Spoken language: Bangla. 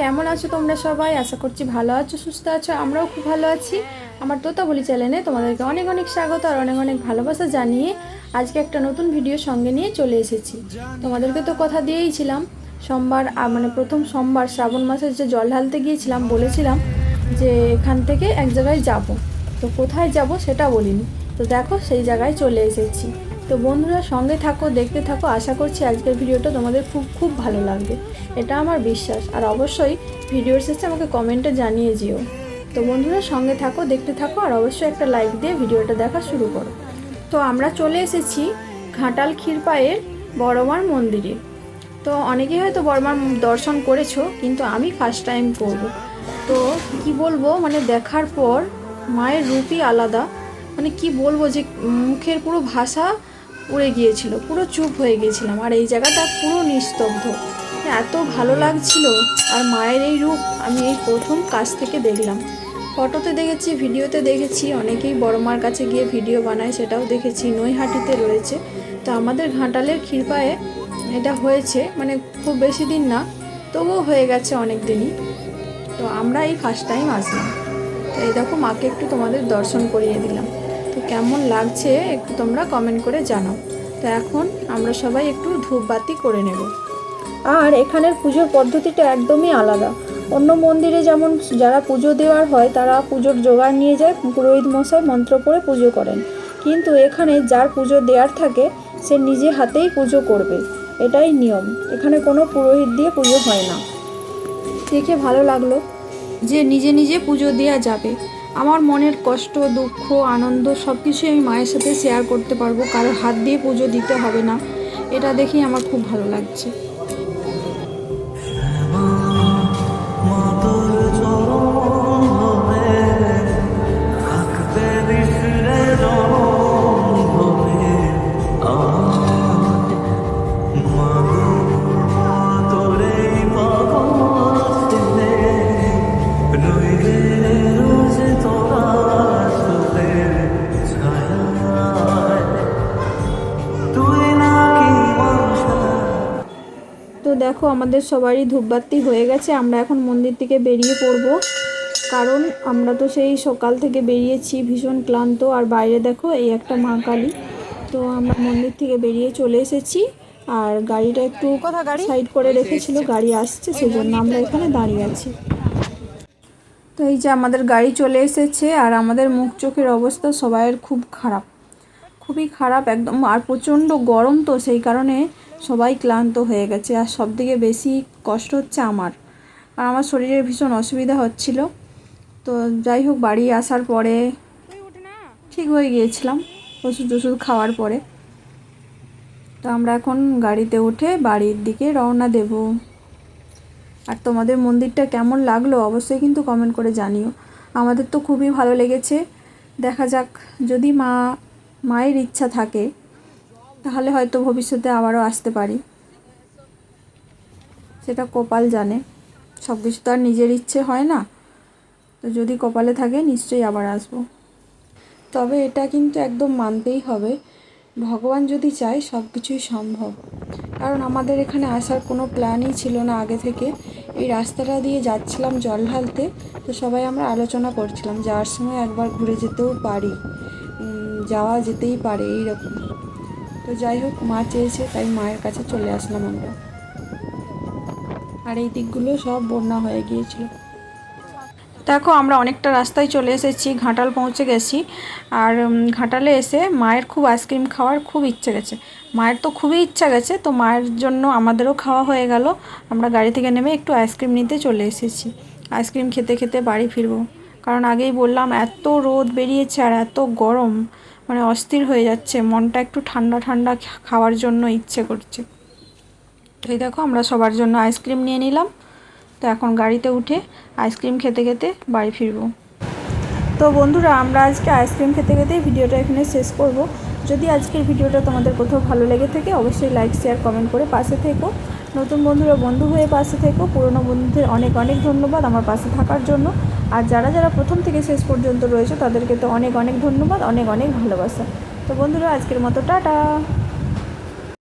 কেমন আছো তোমরা সবাই? আশা করছি ভালো আছো, সুস্থ আছো। আমরাও খুব ভালো আছি। আমার তোতাবলি চ্যানেলে তোমাদেরকে অনেক অনেক স্বাগত আর অনেক অনেক ভালোবাসা জানিয়ে আজকে একটা নতুন ভিডিও সঙ্গে নিয়ে চলে এসেছি। তোমাদেরকে তো কথা দিয়েইছিলাম, সোমবার মানে প্রথম সোমবার শ্রাবণ মাসের যে জল ঢালতে গিয়েছিলাম বলেছিলাম যে এখান থেকে এক জায়গায় যাব। তো কোথায় যাব সেটা বলিনি। তো দেখো সেই জায়গায় চলে এসেছি। তো বন্ধুরা সঙ্গে থাকো, দেখতে থাকো। আশা করছি আজকের ভিডিওটা তোমাদের খুব খুব ভালো লাগবে, এটা আমার বিশ্বাস। আর অবশ্যই ভিডিওর শেষে আমাকে কমেন্টে জানিয়ে যেও। তো বন্ধুরা সঙ্গে থাকো, দেখতে থাকো, আর অবশ্যই একটা লাইক দিয়ে ভিডিওটা দেখা শুরু করো। তো আমরা চলে এসেছি ঘাটাল ক্ষীরপায়ের বড়মার মন্দিরে। তো অনেকেই হয়তো বড়মার দর্শন করেছো, কিন্তু আমি ফার্স্ট টাইম করব। তো কি বলবো, মানে দেখার পর মায়ের রূপই আলাদা। মানে কি বলবো, যে মুখের পুরো ভাষা উড়ে গিয়েছিল, পুরো চুপ হয়ে গিয়েছিলাম। আর এই জায়গাটা পুরো নিস্তব্ধ, এত ভালো লাগছিল। আর মায়ের এই রূপ আমি এই প্রথম কাছ থেকে দেখলাম। ফটোতে দেখেছি, ভিডিওতে দেখেছি, অনেকেই বড় মার কাছে গিয়ে ভিডিও বানায়, সেটাও দেখেছি। নৈহাটিতে রয়েছে। তো আমাদের ঘাটালের ক্ষীরপায়ে এটা হয়েছে, মানে খুব বেশি দিন না, তবুও হয়ে গেছে অনেক দিনই। তো আমরা এই ফার্স্ট টাইম আসলাম। তো এই দেখো মাকে একটু তোমাদের দর্শন করিয়ে দিলাম। তো কেমন লাগছে একটু তোমরা কমেন্ট করে জানাও। তো এখন আমরা সবাই একটু ধূপবাতি করে নেব। আর এখানের পুজোর পদ্ধতিটা একদমই আলাদা। অন্য মন্দিরে যেমন যারা পুজো দেওয়ার হয় তারা পুজোর জোগাড় নিয়ে যায়, পুরোহিত মশাই মন্ত্র পড়ে পুজো করেন। কিন্তু এখানে যার পুজো দেওয়ার থাকে সে নিজে হাতেই পুজো করবে, এটাই নিয়ম। এখানে কোনো পুরোহিত দিয়ে পুজো হয় না। দেখে ভালো লাগলো যে নিজে নিজে পুজো দেওয়া যাবে। আমার মনের কষ্ট, দুঃখ, আনন্দ সব কিছুই আমি মায়ের সাথে শেয়ার করতে পারবো, কারোর হাত দিয়ে পুজো দিতে হবে না। এটা দেখেই আমার খুব ভালো লাগছে। তো দেখো আমাদের সবারই ধূপবাতি হয়ে গেছে। আমরা এখন মন্দির থেকে বেরিয়ে পড়ব, কারণ আমরা তো সেই সকাল থেকে বেরিয়েছি, ভীষণ ক্লান্ত। আর বাইরে দেখো এই একটা মা কালী। তো আমরা মন্দির থেকে বেরিয়ে চলে এসেছি। আর গাড়িটা একটু সাইড করে রেখেছিল, গাড়ি আসছে সেজন্য আমরা এখানে দাঁড়িয়ে আছি। তো এই যে আমাদের গাড়ি চলে এসেছে, আর আমাদের মুখ চোখের অবস্থা সবাইয়ের খুব খারাপ, খুবই খারাপ একদম। আর প্রচণ্ড গরম, তো সেই কারণে সবাই ক্লান্ত হয়ে গেছে। আর সবথেকে বেশি কষ্ট হচ্ছে আমার, আর আমার শরীরে ভীষণ অসুবিধা হচ্ছিল। তো যাই হোক, বাড়ি আসার পরে ঠিক হয়ে গিয়েছিলাম ওষুধ টষুধ খাওয়ার পরে। তো আমরা এখন গাড়িতে উঠে বাড়ির দিকে রওনা দেব। আর তোমাদের মন্দিরটা কেমন লাগলো অবশ্যই কিন্তু কমেন্ট করে জানিও। আমাদের তো খুবই ভালো লেগেছে। দেখা যাক, যদি মায়ের ইচ্ছা থাকে তাহলে হয়তো ভবিষ্যতে আবারও আসতে পারি, সেটা কপাল জানে। সব কিছু তো আর নিজের ইচ্ছে হয় না। তো যদি কপালে থাকে নিশ্চয়ই আবার আসবো। তবে এটা কিন্তু একদম মানতেই হবে, ভগবান যদি চায় সব কিছুই সম্ভব। কারণ আমাদের এখানে আসার কোনো প্ল্যানই ছিল না আগে থেকে। এই রাস্তাটা দিয়ে যাচ্ছিলাম জল ঢালতে, তো সবাই আমরা আলোচনা করছিলাম যাওয়ার সময় একবার ঘুরে যেতেও পারি, যাওয়া যেতেই পারে এইরকম। তো যাই হোক, মা চেয়েছে তাই মায়ের কাছে চলে আসলাম আমরা। আর এই দিকগুলো সব বন্যা হয়ে গিয়েছিল। দেখো আমরা অনেকটা রাস্তায় চলে এসেছি, ঘাটাল পৌঁছে গেছি। আর ঘাটালে এসে মায়ের খুব আইসক্রিম খাওয়ার খুব ইচ্ছে গেছে। মায়ের তো খুবই ইচ্ছা গেছে, তো মায়ের জন্য আমাদেরও খাওয়া হয়ে গেল। আমরা গাড়ি থেকে নেমে একটু আইসক্রিম নিতে চলে এসেছি। আইসক্রিম খেতে খেতে বাড়ি ফিরবো, কারণ আগেই বললাম এত রোদ বেরিয়েছে আর এত গরম, মানে অস্থির হয়ে যাচ্ছে। মনটা একটু ঠান্ডা ঠান্ডা খাওয়ার জন্য ইচ্ছে করছে। তো এই দেখো আমরা সবার জন্য আইসক্রিম নিয়ে নিলাম। তো এখন গাড়িতে উঠে আইসক্রিম খেতে খেতে বাড়ি ফিরবো। তো বন্ধুরা, আমরা আজকে আইসক্রিম খেতে খেতেই ভিডিওটা এখানে শেষ করব। যদি আজকের ভিডিওটা তোমাদের কোথাও ভালো লেগে থাকে অবশ্যই লাইক, শেয়ার, কমেন্ট করে পাশে থেকো। নতুন বন্ধুরা বন্ধু হয়ে পাশে থেকো। পুরনো বন্ধুদের অনেক অনেক ধন্যবাদ আমার পাশে থাকার জন্য। আর যারা যারা প্রথম থেকে শেষ পর্যন্ত রয়েছে তাদেরকে তো অনেক অনেক ধন্যবাদ, অনেক অনেক ভালোবাসা। তো বন্ধুরা, আজকের মতো টাটা।